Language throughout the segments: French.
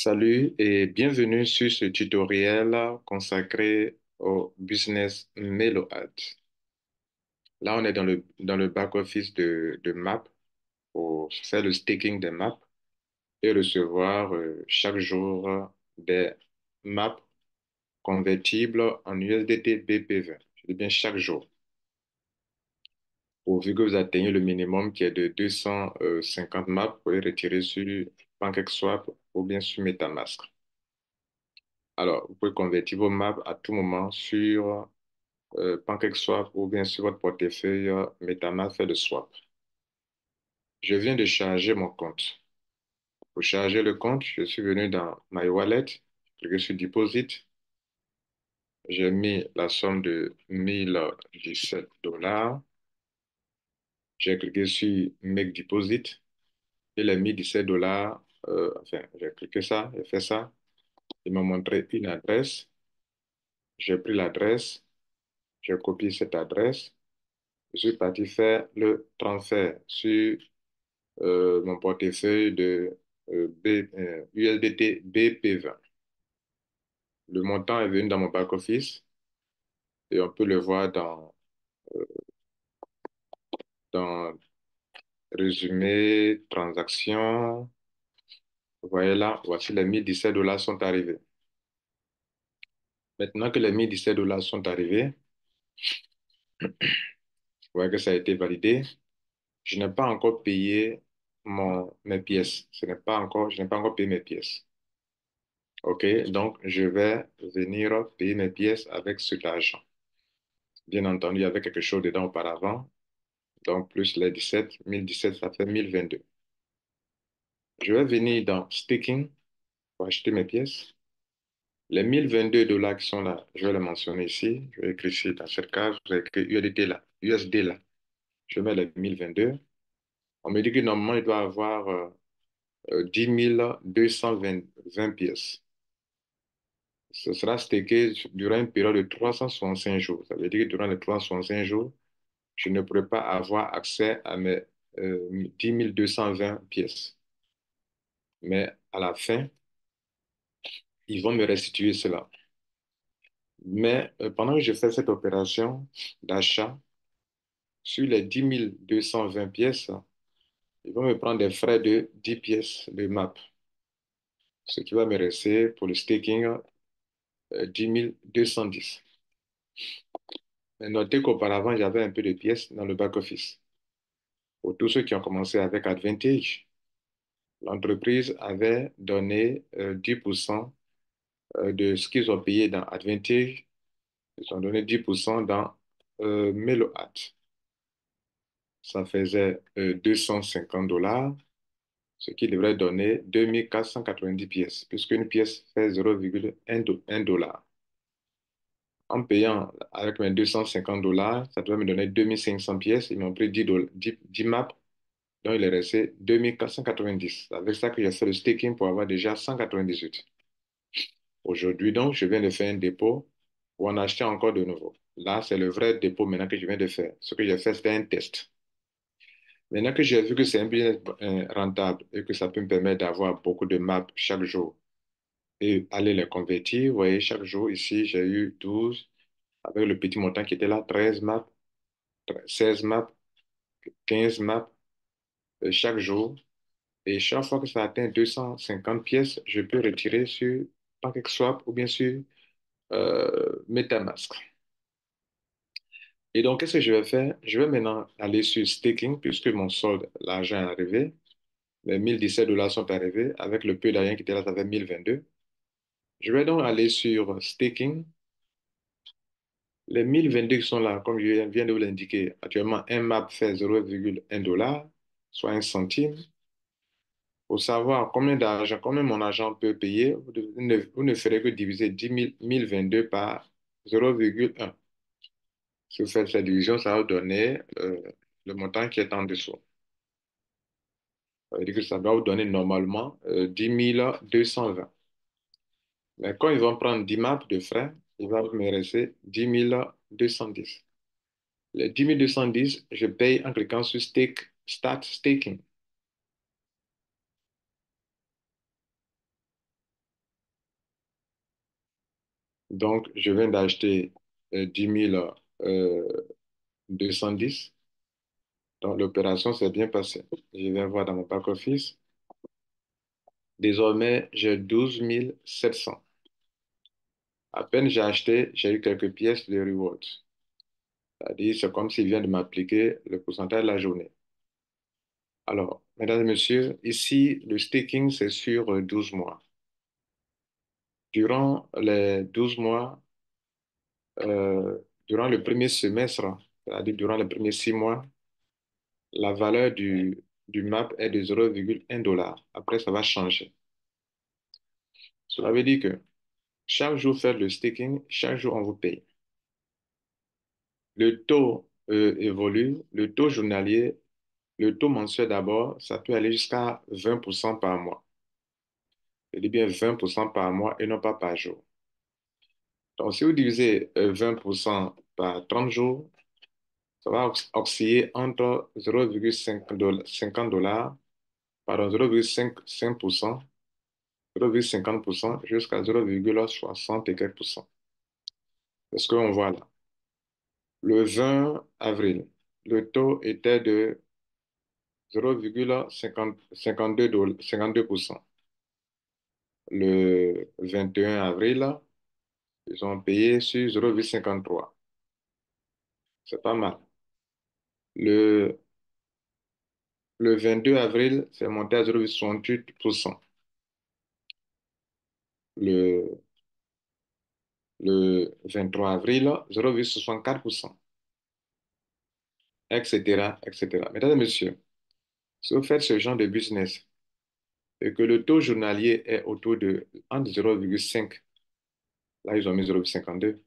Salut et bienvenue sur ce tutoriel consacré au business MailoAd. Là, on est dans le back-office de Map pour faire le staking des maps et recevoir chaque jour des maps convertibles en USDT BP20. Je dis bien chaque jour, pourvu que vous atteignez le minimum qui est de 250 maps, vous pouvez retirer sur PancakeSwap ou bien sur MetaMask. Alors, vous pouvez convertir vos maps à tout moment sur PancakeSwap ou bien sur votre portefeuille MetaMask fait le swap. Je viens de charger mon compte. Pour charger le compte, je suis venu dans My Wallet, j'ai cliqué sur Deposit. J'ai mis la somme de 1017 $. J'ai cliqué sur Make Deposit. Il a mis 17 $. Enfin, j'ai cliqué ça, j'ai fait ça. Il m'a montré une adresse. J'ai pris l'adresse, j'ai copié cette adresse. Je suis parti faire le transfert sur mon portefeuille de USDT BP20. Le montant est venu dans mon back-office et on peut le voir dans résumé, transactions. Vous voyez là, voici les 1017 $ sont arrivés. Maintenant que les 1017 $ sont arrivés, vous voyez que ça a été validé. Je n'ai pas encore payé mes pièces. Je n'ai pas encore payé mes pièces. OK, donc je vais venir payer mes pièces avec cet argent. Bien entendu, il y avait quelque chose dedans auparavant. Donc, plus les 1017, ça fait 1022. Je vais venir dans Staking pour acheter mes pièces. Les 1022 $ qui sont là, je vais les mentionner ici. Je vais écrire ici dans cette case. Je vais écrire USDT là. USD là. Je mets les 1022. On me dit que normalement, il doit avoir 10 220 pièces. Ce sera stacké durant une période de 365 jours. Ça veut dire que durant les 365 jours, je ne pourrai pas avoir accès à mes 10 220 pièces. Mais à la fin, ils vont me restituer cela. Mais pendant que je fais cette opération d'achat, sur les 10 220 pièces, ils vont me prendre des frais de 10 pièces de map, ce qui va me rester pour le staking 10 210. Mais notez qu'auparavant, j'avais un peu de pièces dans le back-office. Pour tous ceux qui ont commencé avec Advantage, l'entreprise avait donné 10% de ce qu'ils ont payé dans Advantage. Ils ont donné 10% dans MailoAd. Ça faisait 250 $, ce qui devrait donner 2490 pièces, puisqu'une pièce fait 0,1 $. En payant avec mes 250 $, ça doit me donner 2500 pièces. Ils m'ont pris 10 maps, donc il est resté 2490. C'est avec ça que j'ai fait le staking pour avoir déjà 198. Aujourd'hui, donc, je viens de faire un dépôt pour en acheter encore de nouveau. Là, c'est le vrai dépôt maintenant que je viens de faire. Ce que j'ai fait, c'était un test. Maintenant que j'ai vu que c'est un business rentable et que ça peut me permettre d'avoir beaucoup de maps chaque jour et aller les convertir, vous voyez, chaque jour ici, j'ai eu 12 avec le petit montant qui était là, 13 maps, 16 maps, 15 maps chaque jour. Et chaque fois que ça atteint 250 pièces, je peux retirer sur PancakeSwap ou bien sûr MetaMask. Et donc, qu'est-ce que je vais faire? Je vais maintenant aller sur Staking puisque mon solde, l'argent est arrivé. Les 1017 $ sont arrivés. Avec le peu d'argent qui était là, ça fait 1022. Je vais donc aller sur Staking. Les 1022 qui sont là, comme je viens de vous l'indiquer, actuellement, un map fait 0,1 $, soit un centime. Pour savoir combien d'argent, combien mon argent peut payer, vous ne ferez que diviser 1022 par 0,1. Si vous faites cette division, ça va vous donner le montant qui est en dessous. Ça veut dire que ça doit vous donner normalement 10 220. Mais quand ils vont prendre 10 maps de frais, il va me rester 10 210. Les 10 210, je paye en cliquant sur Start Staking. Donc, je viens d'acheter 10 210. Donc, l'opération s'est bien passée. Je viens voir dans mon back-office. Désormais, j'ai 12 700. À peine j'ai acheté, j'ai eu quelques pièces de rewards. C'est-à-dire, c'est comme s'il vient de m'appliquer le pourcentage de la journée. Alors, mesdames et messieurs, ici, le staking, c'est sur 12 mois. Durant les 12 mois, euh, durant le premier semestre, c'est-à-dire durant les premiers 6 mois, la valeur du MAP est de 0,1 dollar. Après, ça va changer. Cela veut dire que chaque jour, faire le staking, chaque jour, on vous paye. Le taux évolue, le taux journalier, le taux mensuel d'abord, ça peut aller jusqu'à 20% par mois. Je dis bien 20% par mois et non pas par jour. Donc, si vous divisez 20% par 30 jours, ça va osciller entre 0,50 dollars, pardon, 0,5%, 0,50% jusqu'à 0,60 et quelques pourcents. C'est ce qu'on voit là. Le 20 avril, le taux était de 0,52%. Le 21 avril, ils ont payé sur 0,53. C'est pas mal. Le, le 22 avril, c'est monté à 0,68%. Le, le 23 avril, 0,64%, etc., etc. Mesdames et messieurs, si vous faites ce genre de business et que le taux journalier est autour de entre 0,5, là, ils ont mis 0,52,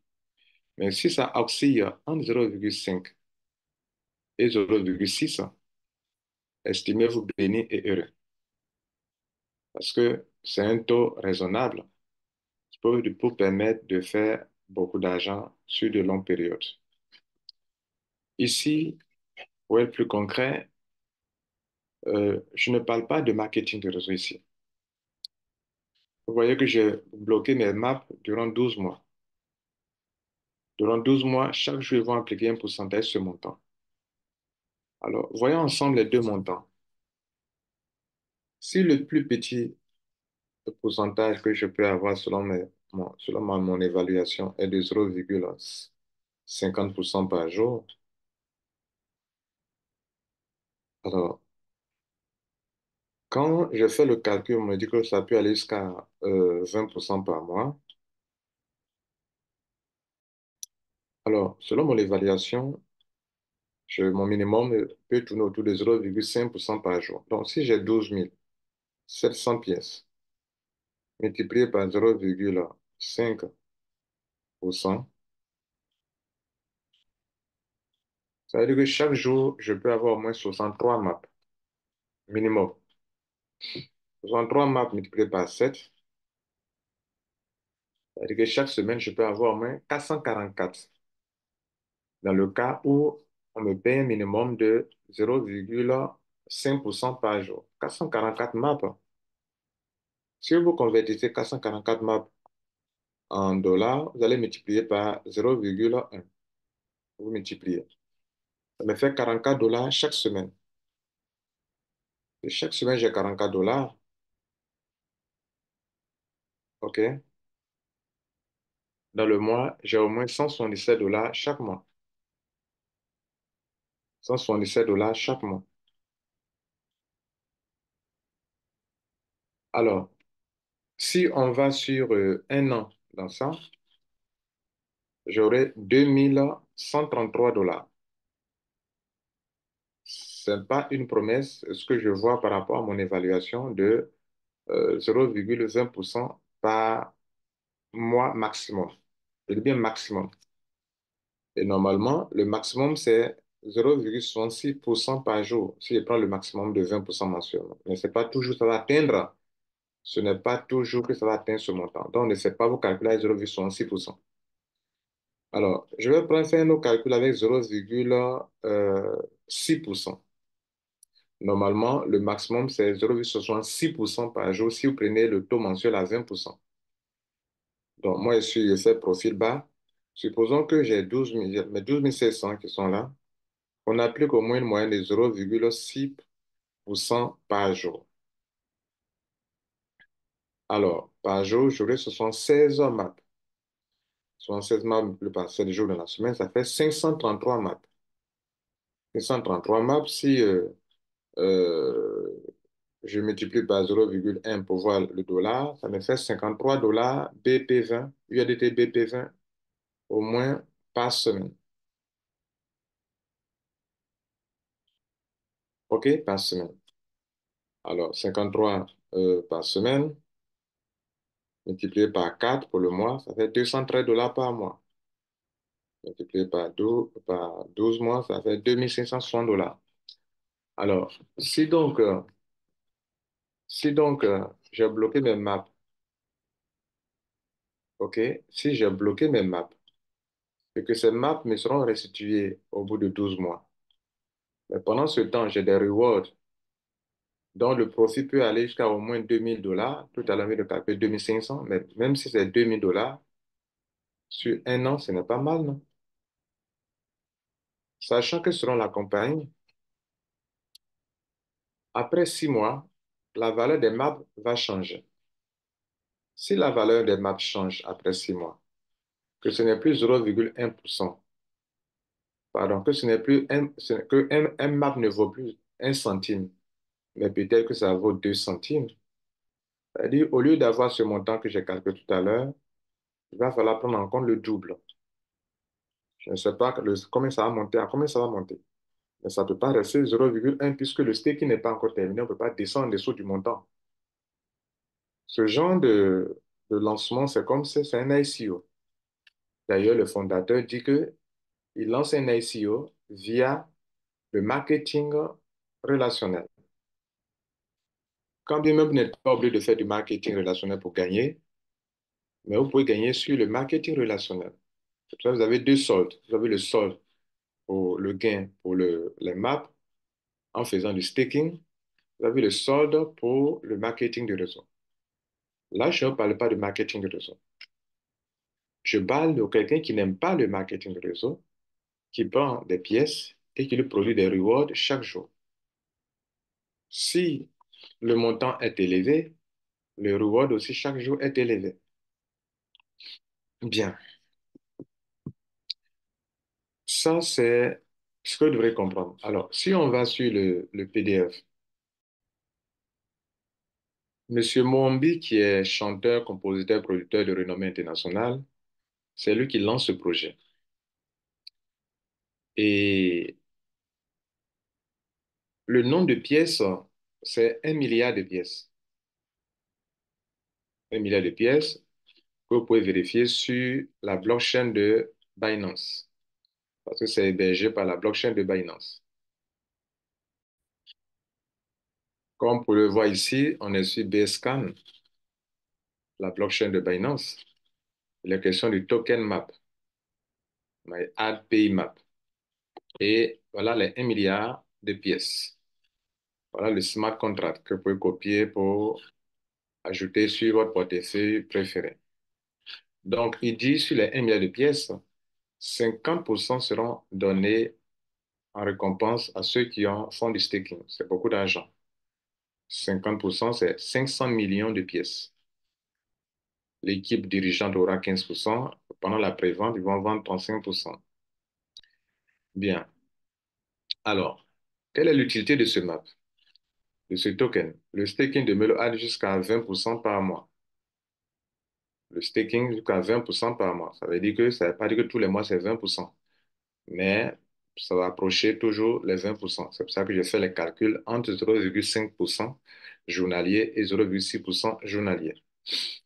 mais si ça oscille entre 0,5 et 0,6, estimez-vous béni et heureux parce que c'est un taux raisonnable pour permettre de faire beaucoup d'argent sur de longues périodes. Ici, pour être plus concret, je ne parle pas de marketing de réseau ici. Vous voyez que j'ai bloqué mes maps durant 12 mois. Durant 12 mois, chaque jour, ils vont appliquer un pourcentage sur ce montant. Alors, voyons ensemble les deux montants. Si le plus petit pourcentage que je peux avoir selon mon évaluation est de 0,50% par jour, alors, quand je fais le calcul, on me dit que ça peut aller jusqu'à 20% par mois. Alors, selon mon évaluation, mon minimum peut tourner autour de 0,5% par jour. Donc, si j'ai 12 700 pièces multipliées par 0,5%, ça veut dire que chaque jour, je peux avoir au moins 63 maps minimum. 63 maps multipliées par 7, ça veut dire que chaque semaine, je peux avoir au moins 444. Dans le cas où on me paye un minimum de 0,5% par jour. 444 maps. Si vous convertissez 444 maps en dollars, vous allez multiplier par 0,1. Vous multipliez. Ça me fait 44 dollars chaque semaine. Et chaque semaine, j'ai 44 dollars. OK? Dans le mois, j'ai au moins 177 dollars chaque mois. 177 dollars chaque mois. Alors, si on va sur un an dans ça, j'aurai 2133 dollars. Ce n'est pas une promesse, ce que je vois par rapport à mon évaluation de 0,20% par mois maximum. Je dis bien maximum. Et normalement, le maximum, c'est 0,66% par jour, si je prends le maximum de 20% mensuellement. Mais c'est pas toujours ça va atteindre. Ce n'est pas toujours que ça va atteindre ce montant. Donc, ne faites pas vous calculer à 0,66%. Alors, je vais prendre faire nos calculs avec 0,6%. Normalement, le maximum, c'est 0,66% par jour si vous prenez le taux mensuel à 20%. Donc, moi, je fais profil bas. Supposons que j'ai 12 000, mes 12 700 qui sont là. On applique au moins une moyenne de 0,6% par jour. Alors, par jour, j'aurai 76 maps. 76 maps multiplié par 7 jours dans la semaine, ça fait 533 maps. 533 maps, si euh, je multiplie par 0,1 pour voir le dollar, ça me fait 53 dollars BP20, USDT BP20 au moins par semaine. OK? Par semaine. Alors, 53 par semaine, multiplié par 4 pour le mois, ça fait 213 dollars par mois. Multiplié par 12 mois, ça fait 2560 dollars. Alors, si donc j'ai bloqué mes maps, OK? Si j'ai bloqué mes maps et que ces maps me seront restituées au bout de 12 mois, mais pendant ce temps, j'ai des rewards dont le profit peut aller jusqu'à au moins 2000 dollars. Tout à l'heure, on vient de calculer 2500, mais même si c'est 2000 dollars, sur un an, ce n'est pas mal, non? Sachant que selon la compagnie, après 6 mois, la valeur des maps va changer. Si la valeur des maps change après 6 mois, que ce n'est plus 0,1%, pardon, que ce n'est plus que un map ne vaut plus 1 centime, mais peut-être que ça vaut 2 centimes. C'est-à-dire, au lieu d'avoir ce montant que j'ai calculé tout à l'heure, il va falloir prendre en compte le double. Je ne sais pas combien ça va monter, à combien ça va monter. Mais ça ne peut pas rester 0,1 puisque le staking n'est pas encore terminé. On ne peut pas descendre en dessous du montant. Ce genre de lancement, c'est comme si c'est un ICO. D'ailleurs, le fondateur dit que il lance un ICO via le marketing relationnel. Quand bien même vous n'êtes pas obligé de faire du marketing relationnel pour gagner, mais vous pouvez gagner sur le marketing relationnel. C'est pour ça que vous avez deux soldes. Vous avez le solde pour le gain pour les maps en faisant du staking. Vous avez le solde pour le marketing du réseau. Là, je ne parle pas de marketing de réseau. Je parle de quelqu'un qui n'aime pas le marketing de réseau, qui prend des pièces et qui lui produit des rewards chaque jour. Si le montant est élevé, le reward aussi chaque jour est élevé. Bien, ça c'est ce que vous devrez comprendre. Alors, si on va sur le PDF, Monsieur Mombi, qui est chanteur, compositeur, producteur de renommée internationale, c'est lui qui lance ce projet. Et le nom de pièces, c'est 1 milliard de pièces. 1 milliard de pièces que vous pouvez vérifier sur la blockchain de Binance, parce que c'est hébergé par la blockchain de Binance. Comme vous pouvez le voir ici, on est sur Bscan, la blockchain de Binance. Il est question du token map, AdPay Map. Et voilà les 1 milliard de pièces. Voilà le smart contract que vous pouvez copier pour ajouter sur votre portefeuille préféré. Donc, il dit sur les 1 milliard de pièces, 50% seront donnés en récompense à ceux qui font du staking. C'est beaucoup d'argent. 50%, c'est 500 millions de pièces. L'équipe dirigeante aura 15%. Pendant la prévente, ils vont vendre 35%. Bien. Alors, quelle est l'utilité de ce map, de ce token? Le staking de Melo a jusqu'à 20% par mois. Le staking jusqu'à 20% par mois. Ça veut dire que ça ne veut pas dire que tous les mois, c'est 20%. Mais ça va approcher toujours les 20%. C'est pour ça que je fais les calculs entre 0,5% journalier et 0,6% journalier.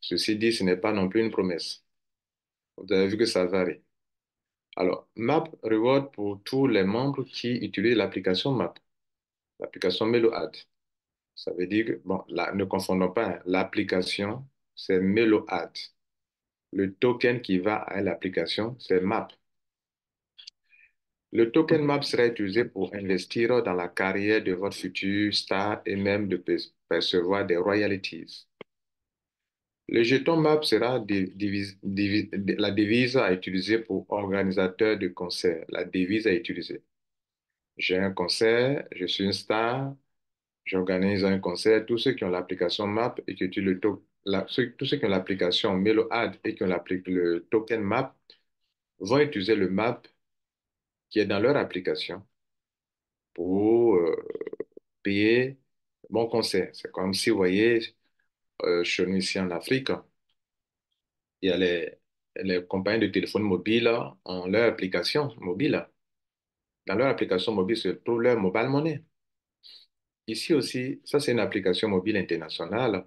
Ceci dit, ce n'est pas non plus une promesse. Vous avez vu que ça varie. Alors, Map Reward pour tous les membres qui utilisent l'application Map, l'application MeloAd. Ça veut dire que, bon, là, ne confondons pas, hein. L'application, c'est MeloAd. Le token qui va à l'application, c'est Map. Le token MAP sera utilisé pour investir dans la carrière de votre futur star et même de percevoir des royalties. Le jeton MAP sera la devise à utiliser pour organisateur de concert. La devise à utiliser. J'ai un concert, je suis une star, j'organise un concert. Tous ceux qui ont l'application MAP et qui utilisent tous ceux qui ont l'application MeloAd et qui ont le token MAP vont utiliser le MAP qui est dans leur application pour payer mon concert. C'est comme si, vous voyez, chez nous ici en Afrique, il y a les compagnies de téléphone mobile ont leur application mobile. Dans leur application mobile se trouve leur mobile money. Ici aussi, ça c'est une application mobile internationale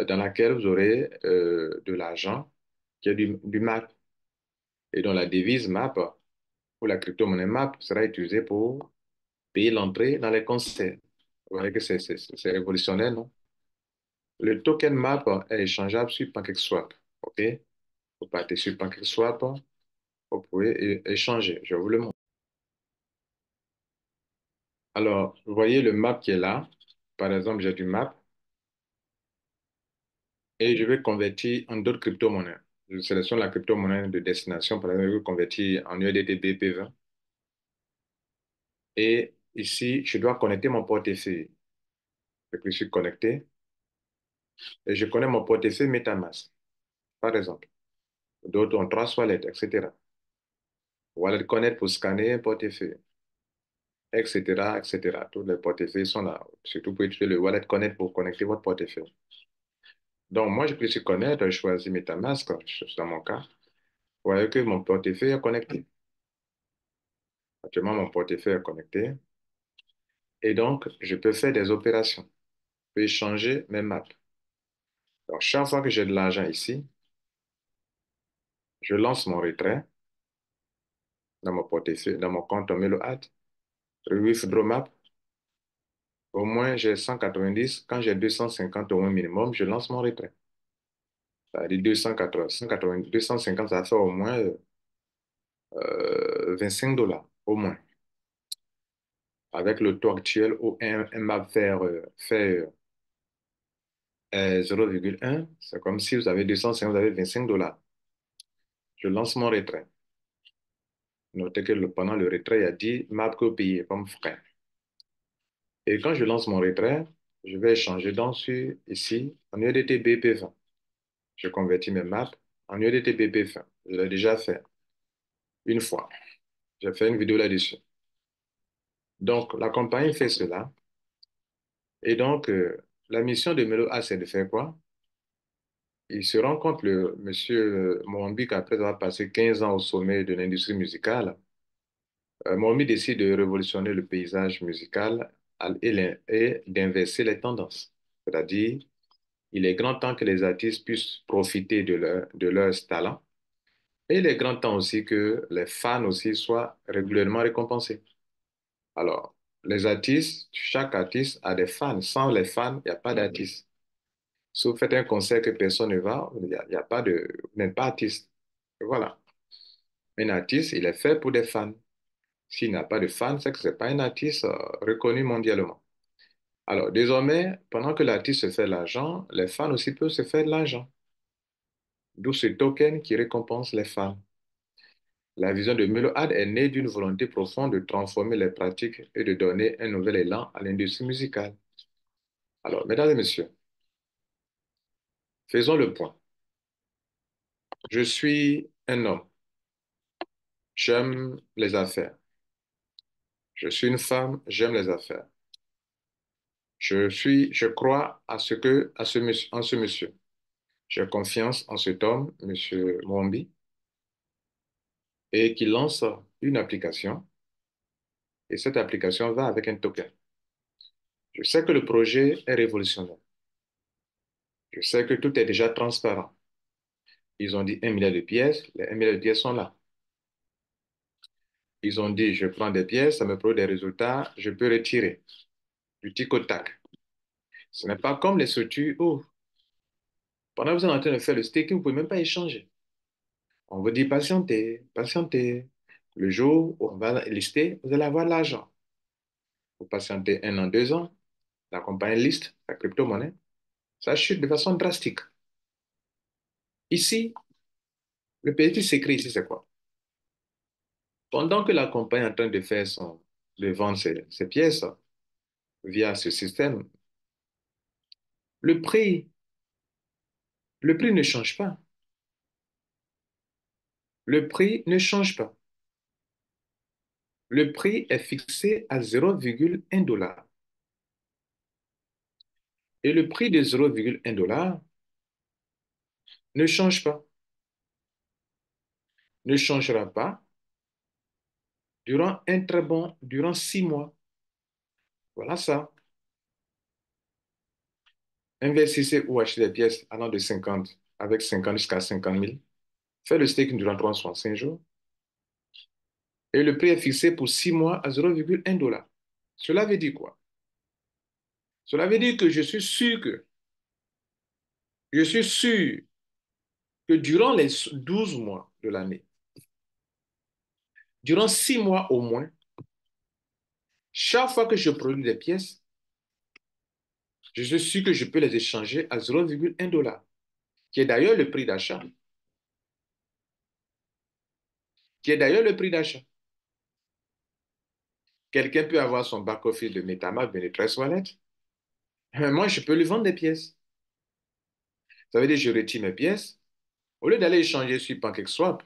dans laquelle vous aurez de l'argent qui est du MAP et dont la devise MAP ou la crypto-monnaie MAP sera utilisée pour payer l'entrée dans les concerts. Vous voyez que c'est révolutionnaire, non? Le token MAP est échangeable sur PancakeSwap. OK? Vous partez sur PancakeSwap, vous pouvez échanger. Je vous le montre. Alors, vous voyez le MAP qui est là. Par exemple, j'ai du MAP et je vais convertir en d'autres crypto-monnaies. Je sélectionne la crypto-monnaie de destination. Par exemple, je vais convertir en USDT BP20. Et ici, je dois connecter mon portefeuille. Je clique sur connecter et je connais mon portefeuille MetaMask, par exemple. D'autres ont trois wallets, etc. Wallet Connect pour scanner un portefeuille, etc., etc. Tous les portefeuilles sont là. Surtout pour utiliser le Wallet Connect pour connecter votre portefeuille. Donc, moi, je clique sur Connect, je choisis MetaMask, dans mon cas. Vous voyez que mon portefeuille est connecté. Actuellement, mon portefeuille est connecté. Et donc, je peux faire des opérations. Je peux échanger mes maps. Donc, chaque fois que j'ai de l'argent ici, je lance mon retrait dans mon portefeuille, dans mon compte MeloAd, withdraw map. Au moins, j'ai 190. Quand j'ai 250 au moins minimum, je lance mon retrait. C'est-à-dire 280, 180, 250, ça fait au moins 25 $, au moins. Avec le taux actuel où un map fait 0,1, c'est comme si vous avez 250, vous avez 25 $. Je lance mon retrait. Notez que pendant le retrait, il y a 10 maps que vous payez comme frais. Et quand je lance mon retrait, je vais échanger ici, en USDT BP20. Je convertis mes maps en USDT BP20. Je l'ai déjà fait une fois. J'ai fait une vidéo là-dessus. Donc, la compagnie fait cela. Et donc, la mission de Melo A, c'est de faire quoi? Il se rend compte, le monsieur Moambi, qu'après avoir passé 15 ans au sommet de l'industrie musicale, Moambi décide de révolutionner le paysage musical et d'inverser les tendances. C'est-à-dire, il est grand temps que les artistes puissent profiter de leurs talents et il est grand temps aussi que les fans aussi soient régulièrement récompensés. Alors, les artistes, chaque artiste a des fans. Sans les fans, il n'y a pas d'artiste. Si vous faites un concert que personne ne va, il y a pas de, vous n'êtes pas artiste. Voilà. Un artiste, il est fait pour des fans. S'il n'a pas de fans, c'est que ce n'est pas un artiste reconnu mondialement. Alors, désormais, pendant que l'artiste se fait de l'argent, les fans aussi peuvent se faire de l'argent. D'où ce token qui récompense les fans. La vision de MeloAd est née d'une volonté profonde de transformer les pratiques et de donner un nouvel élan à l'industrie musicale. Alors, mesdames et messieurs, faisons le point. Je suis un homme. J'aime les affaires. Je suis une femme. J'aime les affaires. Je crois en ce monsieur. J'ai confiance en cet homme, monsieur Mwambi, et qui lance une application. Et cette application va avec un token. Je sais que le projet est révolutionnaire. Je sais que tout est déjà transparent. Ils ont dit 1 milliard de pièces. Les 1 milliard de pièces sont là. Ils ont dit, je prends des pièces, ça me produit des résultats, je peux retirer du tic au tac. Ce n'est pas comme les structures où, pendant que vous êtes en train de faire le staking, vous ne pouvez même pas échanger. On vous dit patientez, patientez. Le jour où on va lister, vous allez avoir de l'argent. Vous patientez 1 an, 2 ans, la compagnie liste la crypto-monnaie, ça chute de façon drastique. Ici, le petit secret ici, c'est quoi? Pendant que la compagnie est en train de de vendre ses pièces via ce système, le prix, le prix ne change pas. Le prix ne change pas. Le prix est fixé à 0,1 dollar. Et le prix de 0,1 dollar ne change pas, ne changera pas durant 6 mois. Voilà ça. Investissez ou achetez des pièces allant de 50, avec 50 jusqu'à 50 000. Faites le staking durant 365 jours. Et le prix est fixé pour 6 mois à 0,1 dollar. Cela veut dire quoi? Cela veut dire que je suis sûr que durant les 12 mois de l'année, durant 6 mois au moins, chaque fois que je produis des pièces, je suis sûr que je peux les échanger à 0,1 dollar, qui est d'ailleurs le prix d'achat, qui est d'ailleurs le prix d'achat. Quelqu'un peut avoir son back-office de MetaMask, de Trust Wallet, mais moi, je peux lui vendre des pièces. Ça veut dire que je retire mes pièces. Au lieu d'aller échanger sur PancakeSwap,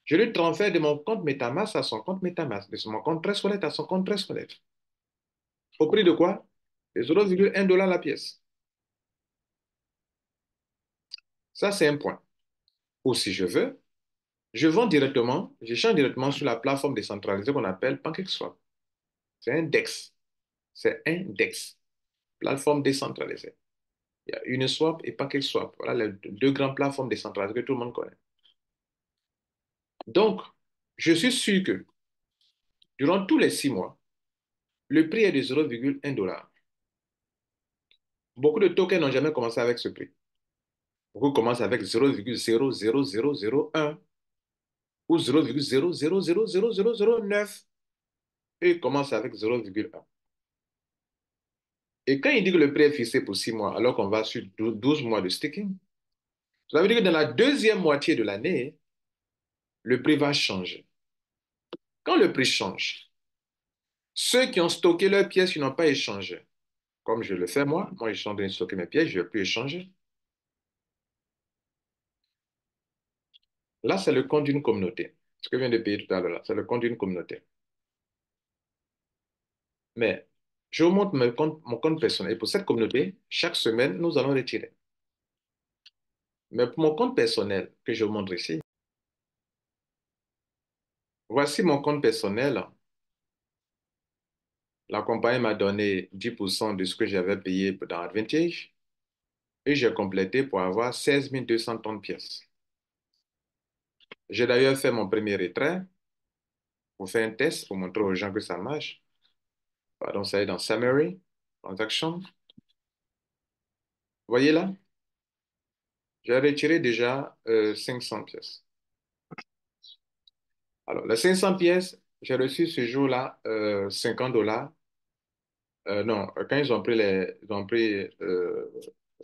je lui transfère de mon compte MetaMask à son compte MetaMask, de mon compte Trust Wallet à son compte Trust Wallet. Au prix de quoi? De 0,1 dollar la pièce. Ça, c'est un point. Ou si je veux, j'échange directement sur la plateforme décentralisée qu'on appelle PancakeSwap. C'est un DEX. C'est un DEX, plateforme décentralisée. Il y a Uniswap et PancakeSwap. Voilà les deux grandes plateformes décentralisées que tout le monde connaît. Donc, je suis sûr que durant tous les 6 mois, le prix est de 0,1 dollar. Beaucoup de tokens n'ont jamais commencé avec ce prix. Beaucoup commencent avec 0,00001 ou 0,0000009 et ils commencent avec 0,1. Et quand il dit que le prix est fixé pour 6 mois, alors qu'on va sur 12 mois de staking, ça veut dire que dans la deuxième moitié de l'année, le prix va changer. Quand le prix change, ceux qui ont stocké leurs pièces, qui n'ont pas échangé, comme je le fais moi je suis en train de stocker mes pièces, je ne vais plus échanger. Là, c'est le compte d'une communauté. Ce que je viens de payer tout à l'heure, là, c'est le compte d'une communauté. Mais je vous montre mon compte personnel. Et pour cette communauté, chaque semaine, nous allons retirer. Mais pour mon compte personnel que je vous montre ici, voici mon compte personnel. La compagnie m'a donné 10% de ce que j'avais payé dans Advantage et j'ai complété pour avoir 16 230 pièces. J'ai d'ailleurs fait mon premier retrait pour faire un test pour montrer aux gens que ça marche. Pardon, ça est dans Summary, Transaction. Vous voyez là, j'ai retiré déjà 500 pièces. Alors, les 500 pièces, j'ai reçu ce jour-là 50 dollars. Non, quand ils ont pris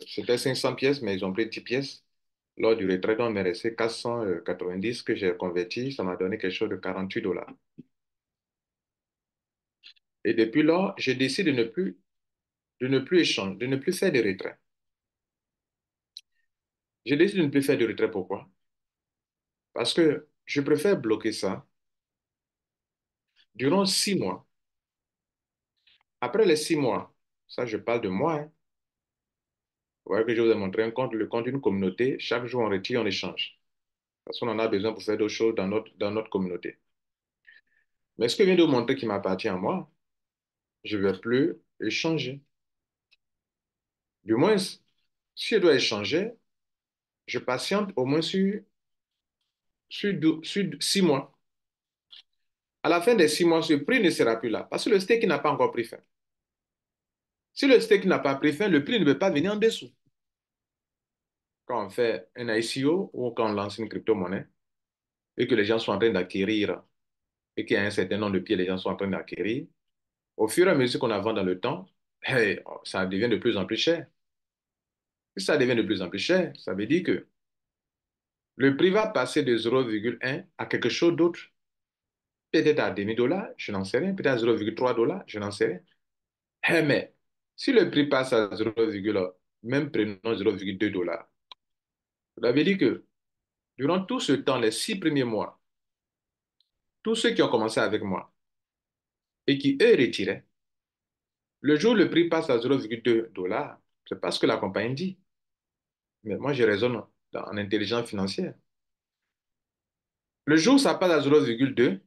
c'était 500 pièces, mais ils ont pris 10 pièces. Lors du retrait, donc, il m'est resté 490 que j'ai converti. Ça m'a donné quelque chose de 48 dollars. Et depuis lors, j'ai décidé de ne plus échanger, de ne plus faire de retrait. J'ai décidé de ne plus faire de retrait. Pourquoi? Parce que je préfère bloquer ça durant 6 mois. Après les 6 mois, ça, je parle de moi, hein. Vous voyez que je vous ai montré un compte, le compte d'une communauté. Chaque jour, on retire, on échange. Parce qu'on en a besoin pour faire d'autres choses dans notre communauté. Mais ce que je viens de vous montrer qui m'appartient à moi, je ne vais plus échanger. Du moins, si je dois échanger, je patiente au moins sur 6 mois. À la fin des 6 mois, ce prix ne sera plus là parce que le stake n'a pas encore pris fin. Si le stake n'a pas pris fin, le prix ne peut pas venir en dessous. Quand on fait un ICO ou quand on lance une crypto-monnaie et que les gens sont en train d'acquérir et qu'il y a un certain nombre de pieds, les gens sont en train d'acquérir, au fur et à mesure qu'on avance dans le temps, hey, ça devient de plus en plus cher. Si ça devient de plus en plus cher, ça veut dire que le prix va passer de 0,1 à quelque chose d'autre. Peut-être à demi-dollar, je n'en sais rien. Peut-être à 0,3 $, je n'en sais rien. Mais si le prix passe à 0, même prenons 0,2 $, ça veut dire que durant tout ce temps, les 6 premiers mois, tous ceux qui ont commencé avec moi et qui, eux, retiraient, le jour où le prix passe à 0,2 $, c'est pas ce que la compagnie dit. Mais moi, je raisonne en intelligence financière. Le jour où ça passe à 0,2,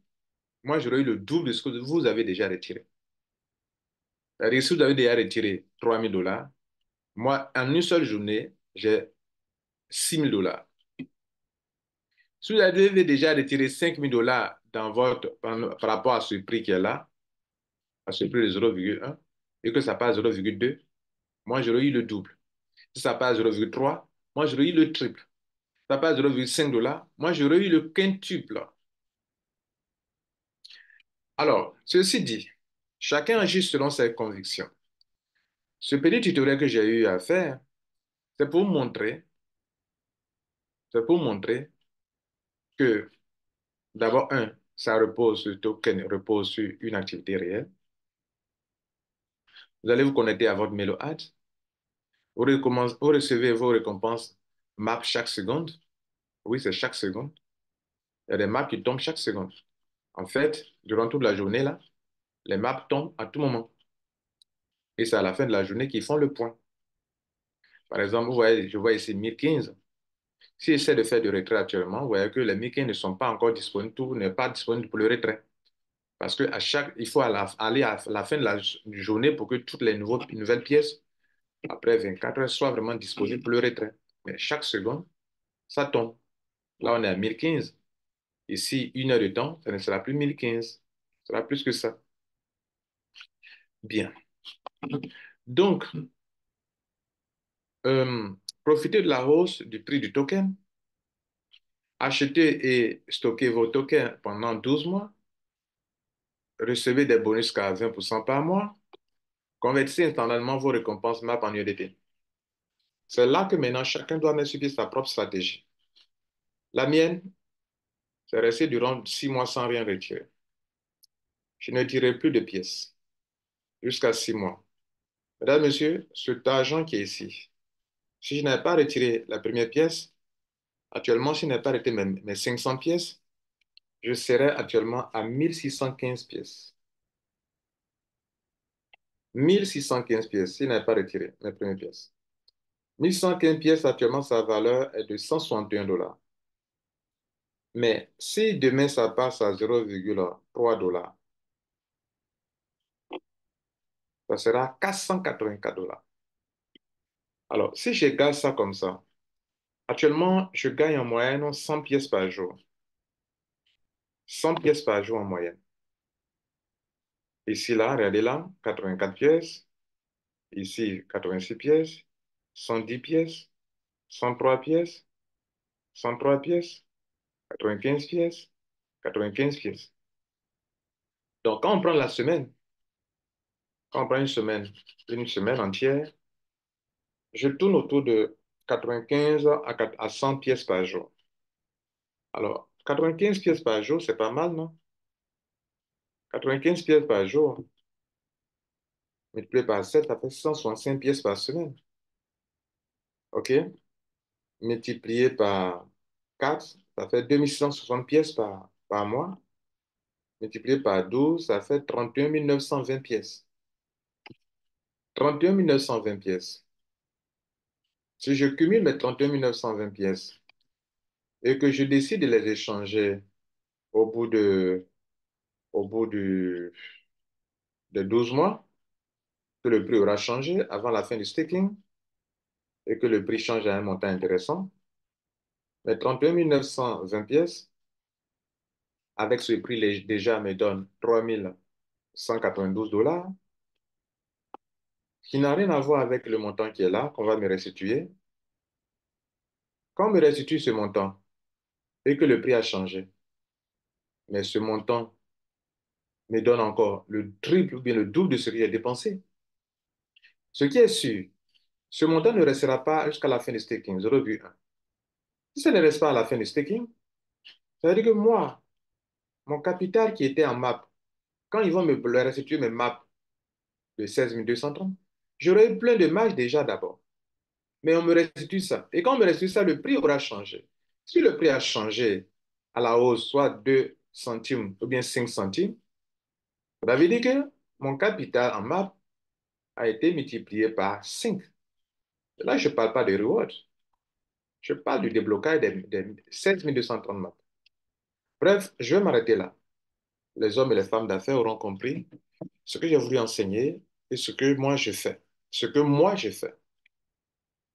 moi, j'aurais eu le double de ce que vous avez déjà retiré. C'est-à-dire, si vous avez déjà retiré 3 000 $, moi, en une seule journée, j'ai 6 000 $. Si vous avez déjà retiré 5 000 $ dans par rapport à ce prix qui est là, à ce prix de 0,1, et que ça passe à 0,2, moi, j'aurais eu le double. Si ça passe à 0,3, moi, j'aurais eu le triple. Si ça passe à 0,5 $, moi, j'aurais eu le quintuple. Alors, ceci dit, chacun agit selon ses convictions. Ce petit tutoriel que j'ai eu à faire, c'est pour montrer, c'est pour montrer que, d'abord, un, ça repose, ce token repose sur une activité réelle. Vous allez vous connecter à votre MailoAds. Vous recevez vos récompenses MAP chaque seconde. Oui, c'est chaque seconde. Il y a des maps qui tombent chaque seconde. En fait, durant toute la journée, là, les maps tombent à tout moment. Et c'est à la fin de la journée qu'ils font le point. Par exemple, vous voyez, je vois ici 1015. Si j'essaie de faire du retrait actuellement, vous voyez que les 1015 ne sont pas encore disponibles, tout n'est pas disponible pour le retrait. Parce que il faut aller à la fin de la journée pour que toutes les nouvelles pièces, après 24 heures, soient vraiment disponibles pour le retrait. Mais chaque seconde, ça tombe. Là, on est à 1015. Ici, 1 heure de temps, ça ne sera plus 1015. Ce sera plus que ça. Bien. Donc, euh, profitez de la hausse du prix du token. Achetez et stockez vos tokens pendant 12 mois. Recevez des bonus jusqu'à 20% par mois. Convertissez instantanément vos récompenses MAP en USDT. C'est là que maintenant chacun doit mettre sur pied sa propre stratégie. La mienne, c'est rester durant 6 mois sans rien retirer. Je ne retirerai plus de pièces jusqu'à 6 mois. Mesdames, Messieurs, cet argent qui est ici, si je n'avais pas retiré la première pièce, actuellement, si je n'avais pas retiré mes 500 pièces, je serais actuellement à 1615 pièces. 1615 pièces si je n'avais pas retiré mes premières pièces. 1115 pièces, actuellement, sa valeur est de 161 $. Mais si demain ça passe à 0,3 $, ça sera 484 $. Alors, si je gagne ça comme ça, actuellement, je gagne en moyenne 100 pièces par jour. 100 pièces par jour en moyenne. Ici, là, regardez là, 84 pièces. Ici, 86 pièces. 110 pièces. 103 pièces. 103 pièces. 95 pièces. 95 pièces. Donc, quand on prend la semaine, quand on prend une semaine entière, je tourne autour de 95 à 100 pièces par jour. Alors, 95 pièces par jour, c'est pas mal, non? 95 pièces par jour, multiplié par 7, ça fait 165 pièces par semaine. OK? Multiplié par 4, ça fait 2660 pièces par mois. Multiplié par 12, ça fait 31 920 pièces. 31 920 pièces. Si je cumule mes 31 920 pièces et que je décide de les échanger au bout au bout de 12 mois, que le prix aura changé avant la fin du staking et que le prix change à un montant intéressant, mais 31 920 pièces, avec ce prix déjà me donne 3 192 $, qui n'a rien à voir avec le montant qui est là, qu'on va me restituer. Quand on me restitue ce montant et que le prix a changé, mais ce montant me donne encore le triple ou bien le double de ce que j'ai dépensé. Ce qui est sûr, Ce montant ne restera pas jusqu'à la fin du staking, 0,1. Si ça ne reste pas à la fin du staking, ça veut dire que moi, mon capital qui était en MAP, quand ils vont me le restituer mes MAP de 16 230, j'aurai eu plein de marge déjà d'abord. Mais on me restitue ça. Et quand on me restitue ça, le prix aura changé. Si le prix a changé à la hausse, soit 2 centimes ou bien 5 centimes, ça veut dire que mon capital en MAP a été multiplié par 5. Là, je ne parle pas de reward. Je parle du déblocage des 16 230 MAP. Bref, je vais m'arrêter là. Les hommes et les femmes d'affaires auront compris ce que j'ai voulu enseigner et ce que moi je fais. Ce que moi je fais.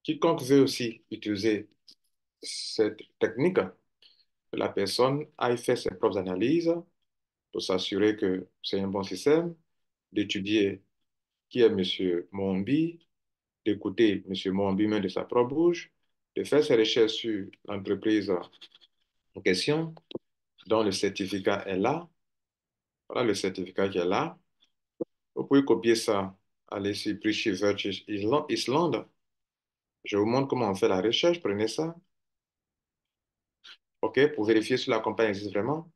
Quiconque veut aussi utiliser cette technique, que la personne aille faire ses propres analyses pour s'assurer que c'est un bon système, d'étudier qui est M. Mombi, d'écouter M. Mombi même de sa propre bouche, de faire ses recherches sur l'entreprise en question, dont le certificat est là. Voilà le certificat qui est là. Vous pouvez copier ça, aller sur British Virgin Island. Je vous montre comment on fait la recherche. Prenez ça, OK, pour vérifier si la compagnie existe vraiment.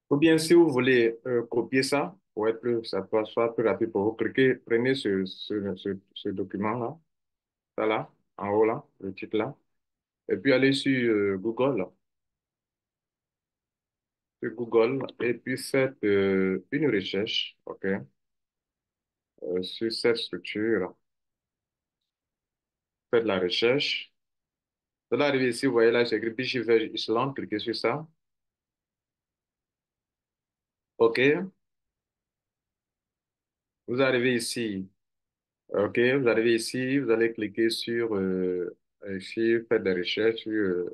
Ou bien, si vous voulez copier ça, pour être plus, ça soit plus rapide pour vous, cliquez, prenez ce document-là, ça là, en haut là, le titre là, et puis allez sur Google, et puis faites une recherche, OK, sur cette structure. Faites la recherche. Vous allez arriver ici, vous voyez là, c'est écrit Bichiver Island, cliquez sur ça. OK, vous arrivez ici. OK, vous arrivez ici, vous allez cliquer sur ici, faites des recherches sur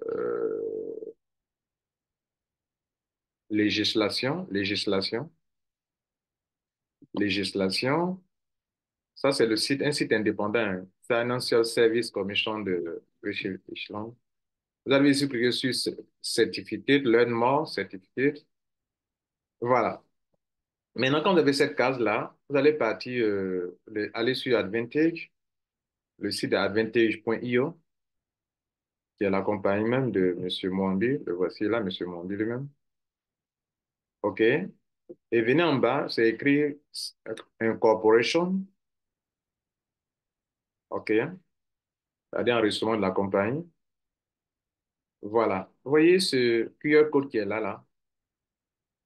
euh, législation. Ça, c'est le site, un site indépendant, hein. Financial Service Commission de British Island. Vous allez ici cliquer sur Certificate, Learn More, Certificate. Voilà. Maintenant, quand vous avez cette case-là, vous allez partir, aller sur Advantage, le site de advantage.io, qui est la compagnie même de M. Mwambi. Le voici là, M. Mwambi lui-même. OK. Et venez en bas, c'est écrit Incorporation. OK. C'est-à-dire enregistrement de la compagnie. Voilà. Vous voyez ce QR code qui est là, là.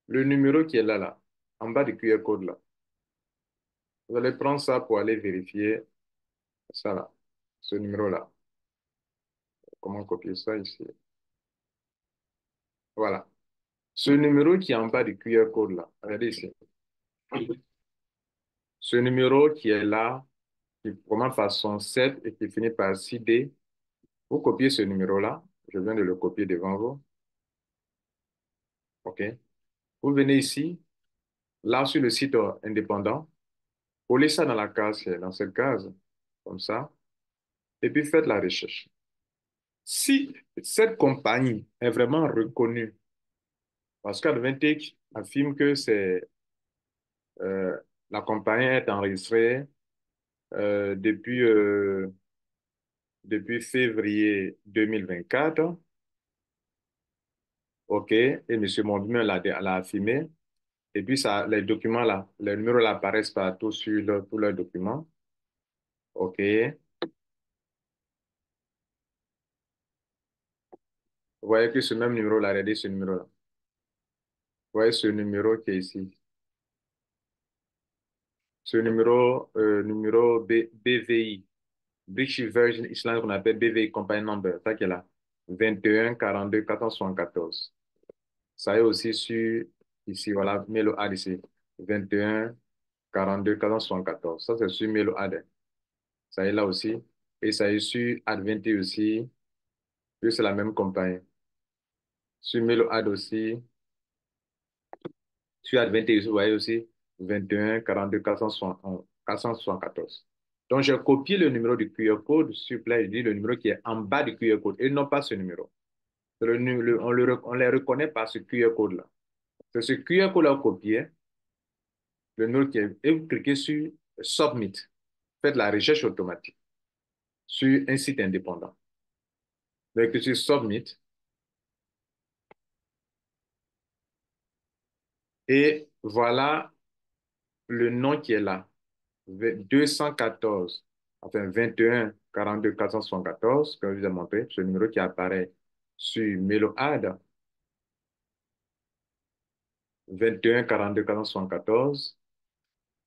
Le numéro qui est là, là. En bas du QR code, là. Vous allez prendre ça pour aller vérifier ça, là. Ce numéro-là. Comment copier ça ici? Voilà. Ce numéro qui est en bas du QR code, là. Regardez ici. Ce numéro qui est là, qui commence par son 7 et qui finit par 6D. Vous copiez ce numéro-là. Je viens de le copier devant vous. OK. Vous venez ici, là sur le site indépendant, collez ça dans la case, dans cette case, comme ça, et puis faites la recherche. Si cette compagnie est vraiment reconnue, parce qu'Advantage affirme que euh, la compagnie est enregistrée depuis, depuis février 2024, OK, et M. Mondumel l'a affirmé, et puis ça, les documents là, les numéros là apparaissent partout sur tous leurs documents, OK. Vous voyez que ce même numéro là, regardez ce numéro là. Vous voyez ce numéro qui est ici. Ce numéro, BVI, British Virgin Island, qu'on appelle BVI Company Number, ça qui est là. 21 42 474. Ça est aussi sur, ici, voilà, MailoAd ici. 21 42 474. Ça, c'est sur MailoAd. Ça est là aussi. Et ça est sur Adventi aussi. Puis c'est la même compagnie. Sur MailoAd aussi. Sur Adventi, vous voyez aussi 21 42 474. Donc, j'ai copié le numéro du QR code sur place, je dis le numéro qui est en bas du QR code et non pas ce numéro. On les reconnaît par ce QR code-là. C'est ce QR code-là copié. le numéro qui est, et vous cliquez sur Submit. Faites la recherche automatique sur un site indépendant. Donc, cliquez sur Submit et voilà le nom qui est là. 214, enfin 21 42 474, comme je vous ai montré, ce numéro qui apparaît sur MeloAd, 21 42 474,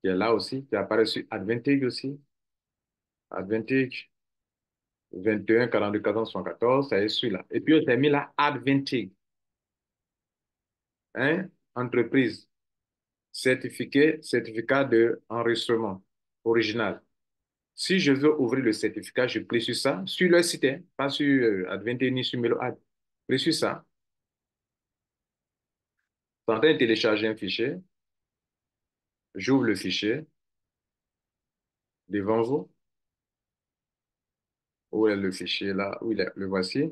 qui est là aussi, qui apparaît sur Advantage aussi, Advantage, 21 42 474, ça est celui-là. Et puis, on a mis là Advantage, hein, entreprise, certificat d'enregistrement original. Si je veux ouvrir le certificat, je clique sur ça, sur le site, hein, pas sur Advantage ni sur MeloAd. Je clique sur ça. Je suis en train de télécharger un fichier. J'ouvre le fichier devant vous. Où est le fichier là? Où il est? Le voici.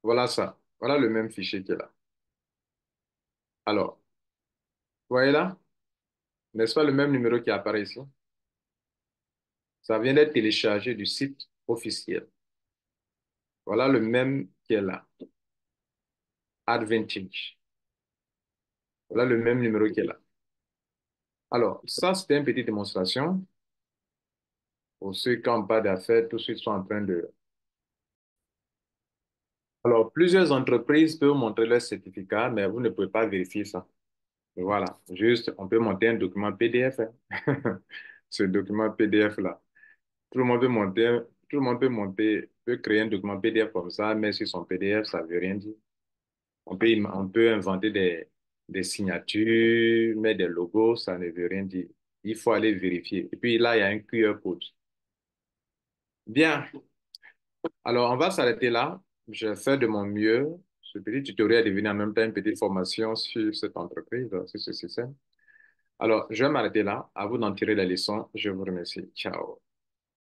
Voilà ça. Voilà le même fichier qui est là. Alors, vous voyez là? N'est-ce pas le même numéro qui apparaît ici? Ça vient d'être téléchargé du site officiel. Voilà le même qui est là. Advantage. Voilà le même numéro qui est là. Alors, ça, c'était une petite démonstration pour ceux qui n'ont pas d'affaires, tous ceux qui sont en train de... Alors, plusieurs entreprises peuvent montrer leur certificat, mais vous ne pouvez pas vérifier ça. Voilà, juste, on peut monter un document PDF, hein. Ce document PDF-là. Tout le monde peut monter, tout le monde peut monter, peut créer un document PDF comme ça, mais sur son PDF, ça ne veut rien dire. On peut inventer des signatures, mettre des logos, ça ne veut rien dire. Il faut aller vérifier. Et puis là, il y a un QR code. Bien, alors on va s'arrêter là. Je vais faire de mon mieux. Ce petit tutoriel est devenu en même temps une petite formation sur cette entreprise, sur ce système. Alors, je vais m'arrêter là. À vous d'en tirer les leçons. Je vous remercie. Ciao.